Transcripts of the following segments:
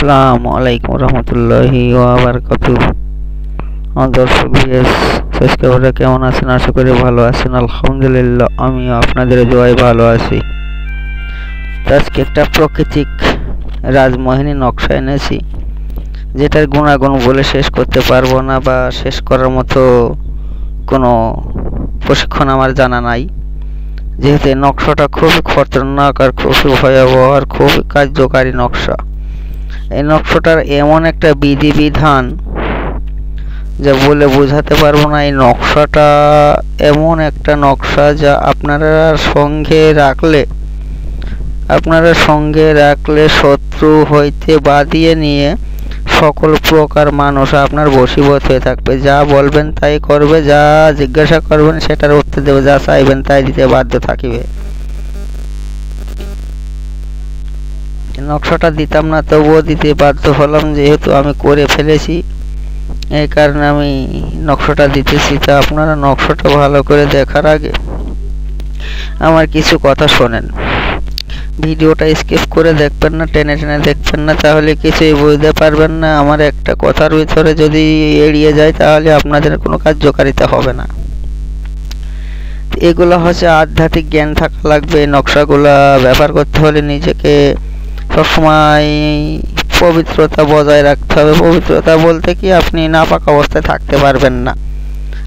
আসসালামু আলাইকুম রহমতুল্লাহি ওয়া বারাকাতুহু। দর্শক ভিউয়ার্স, সাবস্ক্রাইবাররা কেমন আছেন? আশা করি ভালো আছেন। আলহামদুলিল্লাহ, আমিও আপনাদের দোয়ায় ভালো আছি। আজকে একটা প্রাকৃতিক রাজমোহিনী নকশা এনেছি, যেটার গুণাগুণ বলে শেষ করতে পারবো না বা শেষ করার মতো কোনো প্রশিক্ষণ আমার জানা নাই। যেহেতু এই নকশাটা খুবই খতরনাক আর খুবই ভয়াবহ আর খুবই কার্যকারী নকশা। এই নকশাটার এমন একটা বিধিবিধান যা বলে বোঝাতে পারবো না। এই নকশাটা এমন একটা নকশা যা আপনারা সঙ্গে রাখলে শত্রু হইতে বাদিয়ে নিয়ে সকল প্রকার মানুষ আপনার বশীভূত হয়ে থাকবে। যা বলবেন তাই করবে, যা জিজ্ঞাসা করবেন সেটার উত্তর দেবে, যা চাইবেন তাই দিতে বাধ্য থাকিবে। নকশাটা দিতাম না, তবুও দিতে বাধ্য হলাম, যেহেতু আমি করে ফেলেছি। এই কারণে আমি নকশাটা দিতেছি। তা আপনারা নকশাটা ভালো করে দেখার আগে আমার কিছু কথা শোনেন। ভিডিওটা স্কিপ করে দেখবেন না, টেনে টেনে দেখবেন না, তাহলে কিছুই বুঝতে পারবেন না। আমার একটা কথার ভিতরে যদি এড়িয়ে যায় তাহলে আপনাদের কোনো কার্যকারিতা হবে না। এগুলো হচ্ছে আধ্যাত্মিক জ্ঞান থাকা লাগবে। নকশাগুলা ব্যবহার করতে হলে নিজেকে সবসময় পবিত্রতা বজায় রাখতে হবে। পবিত্রতা বলতে কি, আপনি নাপাক অবস্থায় থাকতে পারবেন না।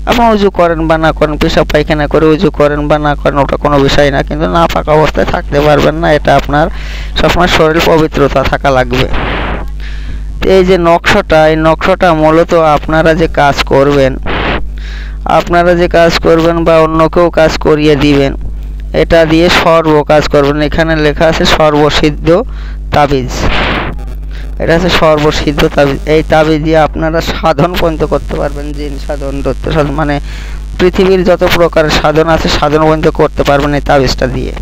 আপনি উজু করেন বা না করেন, পেশাব পায়খানা করে উজু করেন বা না করেন, ওটা কোনো বিষয় না, কিন্তু নাপাক অবস্থায় থাকতে পারবেন না। এটা আপনার সবসময় শরীর পবিত্রতা থাকা লাগবে। এই যে নকশাটা, এই নকশাটা মূলত আপনারা যে কাজ করবেন বা অন্যকেও কাজ করিয়ে দিবেন, এটা দিয়ে সর্ব কাজ করবেন। এখানে লেখা আছে সর্বসিদ্ধ তাবিজ। এটা হচ্ছে সর্বসিদ্ধ তাবিজ। এই তাবিজ দিয়ে আপনারা সাধন পর্যন্ত করতে পারবেন। জিন সাধন, দৈত্য সাধন, মানে পৃথিবীর যত প্রকারের সাধন আছে সাধন পর্যন্ত করতে পারবেন এই তাবিজটা দিয়ে।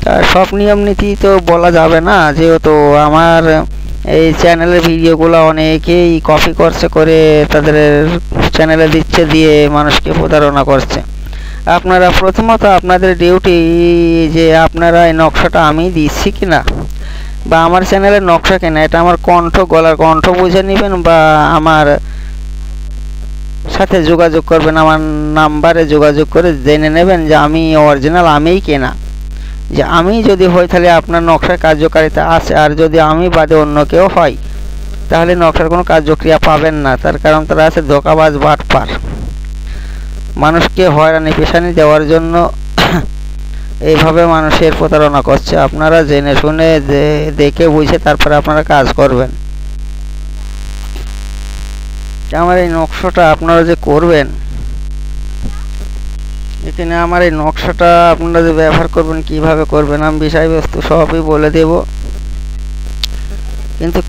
তার সব নিয়ম নীতি তো বলা যাবে না, যেহেতু আমার এই চ্যানেলের ভিডিওগুলো অনেকেই কপি করে তাদের চ্যানেলে দিচ্ছে, দিয়ে মানুষকে প্রতারণা করছে। আপনারা প্রথমত আপনাদের ডিউটি যে আপনারা এই নকশাটা আমি দিচ্ছি কিনা বা আমার চ্যানেলের নকশা কিনা, এটা আমার গলার কণ্ঠ বুঝে নেবেন বা আমার সাথে যোগাযোগ করবেন। আমার নাম্বারে যোগাযোগ করে জেনে নেবেন যে আমি অরিজিনাল, আমিই কেনা। যে আমি যদি হই তাহলে আপনার নকশার কার্যকারিতা আছে, আর যদি আমি বাদে অন্য কেউ হয় তাহলে নকশার কোনো কার্যক্রিয়া পাবেন না। তার কারণ তারা আছে ধোঁকাবাজ, বাটপার, মানুষকে হয়রানি পেশানি দেওয়ার জন্য এইভাবে মানুষের প্রতারণা করছে। আপনারা জেনে শুনে দেখে বুঝে তারপরে আপনারা কাজ করবেন। আমার এই নকশাটা আপনারা যে করবেন, এখানে আমার এই নকশাটা আপনারা যে ব্যবহার করবেন, কিভাবে করবেন, আমি বিষয়বস্তু সবই বলে দেব। কিন্তু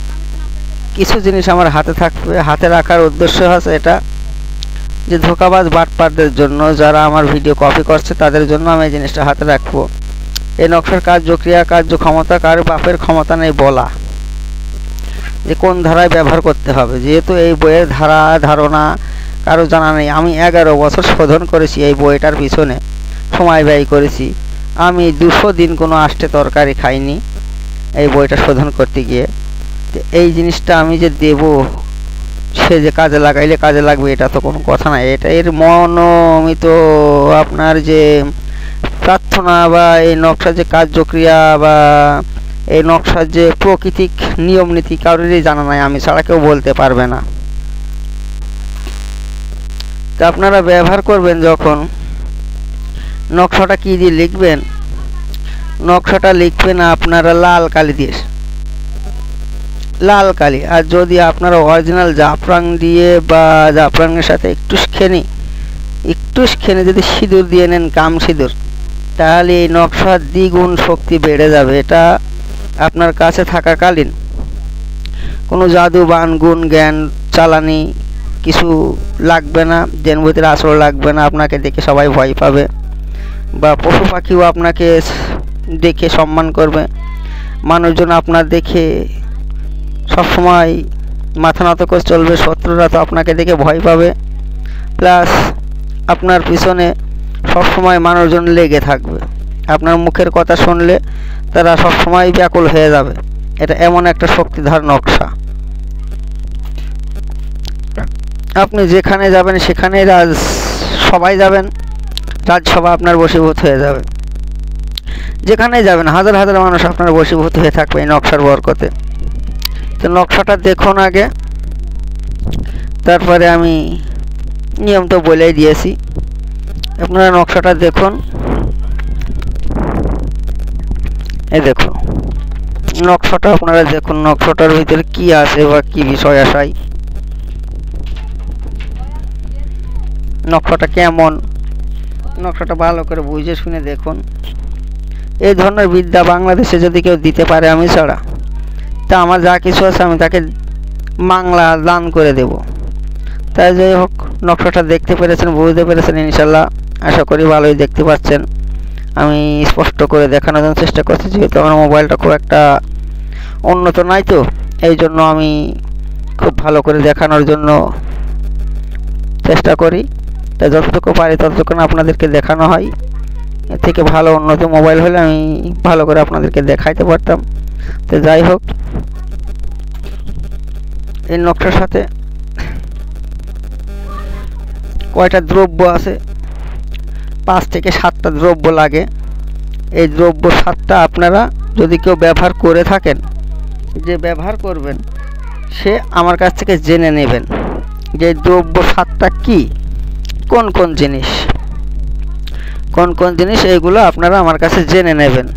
কিছু জিনিস আমার হাতে থাকবে। হাতে রাখার উদ্দেশ্য হচ্ছে এটা যে ধোঁকাবাজ বাটপারদের জন্য, যারা আমার ভিডিও কপি করছে তাদের জন্য আমি এই জিনিসটা হাতে রাখবো। এই নকশার কার্যক্রিয়া, কার্যক্ষমতা কার বাপের ক্ষমতা নেই বলা, যে কোন ধারায় ব্যবহার করতে হবে। যেহেতু এই বইয়ের ধারণা কারো জানা নেই। আমি 11 বছর শোধন করেছি এই বইটার পিছনে, সময় ব্যয় করেছি। আমি 200 দিন কোনো আষ্টে তরকারি খাইনি এই বইটা শোধন করতে গিয়ে। এই জিনিসটা আমি যে দেব, সে যে কাজে লাগাইলে কাজে লাগবে এটা তো কোনো কথা না। এটা এর মনোমিত আপনার যে প্রার্থনা বা এই নকশার যে কার্যক্রিয়া বা এই নকশার যে প্রাকৃতিক নিয়ম নীতি কারোরই জানা নাই, আমি ছাড়া কেউ বলতে পারবে না। তা আপনারা ব্যবহার করবেন যখন, নকশাটা কি দিয়ে লিখবেন? নকশাটা লিখবেন আপনারা লাল কালি দিয়ে, লাল কালি। আর যদি আপনারা অরিজিনাল জাফরান দিয়ে বা জাফরানের সাথে একটুখানি যদি সিঁদুর দিয়ে নেন, কাম সিঁদুর, তাহলে এই নকশার দ্বিগুণ শক্তি বেড়ে যাবে। এটা আপনার কাছে থাকাকালীন কোনো জাদু, বান, গুণ, জ্ঞান, চালানি কিছু লাগবে না। জেনভূতের আসর লাগবে না। আপনাকে দেখে সবাই ভয় পাবে বা পশু পাখিও আপনাকে দেখে সম্মান করবে। মানুষজন আপনার দেখে সবসময় মাথা নত করে চলবে। শত্রুরা তো আপনাকে দেখে ভয় পাবে। প্লাস আপনার পিছনে সবসময় মানুষজন লেগে থাকবে। আপনার মুখের কথা শুনলে তারা সবসময় ব্যাকুল হয়ে যাবে। এটা এমন একটা শক্তিধর নকশা, আপনি যেখানে যাবেন সেখানে সবাই যাবেন, রাজসভা আপনার বশীভূত হয়ে যাবে। যেখানে যাবেন হাজার হাজার মানুষ আপনার বশীভূত হয়ে থাকবে এই নকশার বরকতে। তো নকশাটা দেখুন আগে, তারপরে আমি নিয়ম তো বলেই দিয়েছি, আপনারা নকশাটা দেখুন। এই দেখুন নকশাটা, আপনারা দেখুন নকশাটার ভিতরে কি আছে বা কি বিষয় আসায়, নকশাটা কেমন, নকশাটা ভালো করে বুঝে শুনে দেখুন। এই ধরনের বিদ্যা বাংলাদেশে যদি কেউ দিতে পারে আমি ছাড়া, তা আমার যা কিছু আছে আমি তাকে বাংলা দান করে দেব। তাই যাই হোক, নকশাটা দেখতে পেরেছেন, বুঝতে পেরেছেন ইনশাল্লাহ। আশা করি ভালোই দেখতে পাচ্ছেন। আমি স্পষ্ট করে দেখানোর জন্য চেষ্টা করছি, যেহেতু আমার মোবাইলটা খুব একটা উন্নত নয়, তো এই জন্য আমি খুব ভালো করে দেখানোর জন্য চেষ্টা করি। তাই যতটুকু পারি ততটুকু আপনাদেরকে দেখানো হয়। এর থেকে ভালো উন্নত মোবাইল হলে আমি ভালো করে আপনাদেরকে দেখাইতে পারতাম। তো যাই হোক, এই নকশার সাথে কয়টা দ্রব্য আছে, 5 থেকে 7টা দ্রব্য লাগে। এই দ্রব্য 7টা আপনারা যদি কেউ ব্যবহার করে থাকেন, যে ব্যবহার করবেন সে আমার কাছ থেকে জেনে নেবেন যে দ্রব্য 7টা কি, কোন কোন জিনিস, কোন কোন জিনিস, এইগুলো আপনারা আমার কাছে জেনে নেবেন।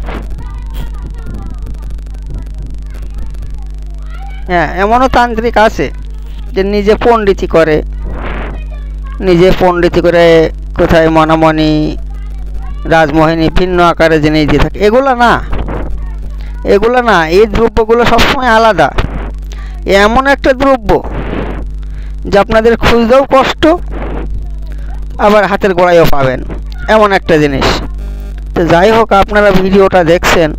হ্যাঁ, এমনও তান্ত্রিক আছে যে নিজে পণ্ডিতি করে, কোথায় মনামণি, রাজমোহিনী ভিন্ন আকারে জিনিস দিয়ে থাকে। এগুলো না, এই দ্রব্যগুলো সবসময় আলাদা। এমন একটা দ্রব্য যে আপনাদের খুঁজতেও কষ্ট, আবার হাতের গোড়ায়ও পাবেন, এমন একটা জিনিস। তো যাই হোক, আপনারা ভিডিওটা দেখছেন,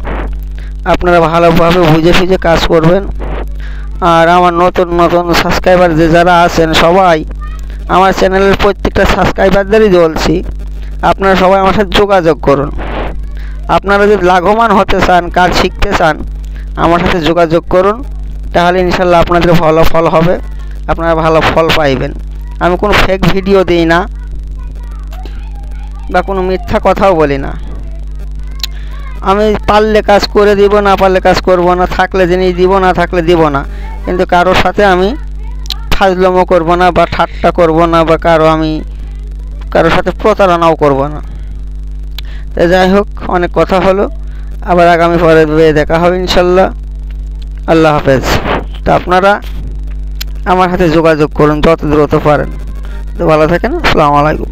আপনারা ভালোভাবে বুঝে সুঝে কাজ করবেন। আর আমার নতুন নতুন সাবস্ক্রাইবার যে যারা আছেন, সবাই আমার চ্যানেলের প্রত্যেকটা সাবস্ক্রাইবারদেরই বলছি, আপনারা সবাই আমার সাথে যোগাযোগ করুন। আপনারা যদি লাভবান হতে চান, কাজ শিখতে চান, আমার সাথে যোগাযোগ করুন, তাহলে ইনশাল্লাহ আপনাদের ভালো ফল হবে, আপনারা ভালো ফল পাইবেন। আমি কোনো ফেক ভিডিও দিই না বা কোনো মিথ্যা কথাও বলি না। আমি পারলে কাজ করে দিব, না পারলে কাজ করব না, থাকলে জিনিস দিব, না থাকলে দিব না। কিন্তু কারোর সাথে আমি ফাজলামো করব না, বা ঠাট্টা করব না, বা কারোর সাথে প্রতারণাও করব না। তো যাই হোক, অনেক কথা হলো, আবার আগামী পরে দেখা হবে ইনশাল্লাহ। আল্লাহ হাফেজ। তো আপনারা আমার সাথে যোগাযোগ করুন যত দ্রুত পারেন। তো ভালো থাকেন, আসসালামু আলাইকুম।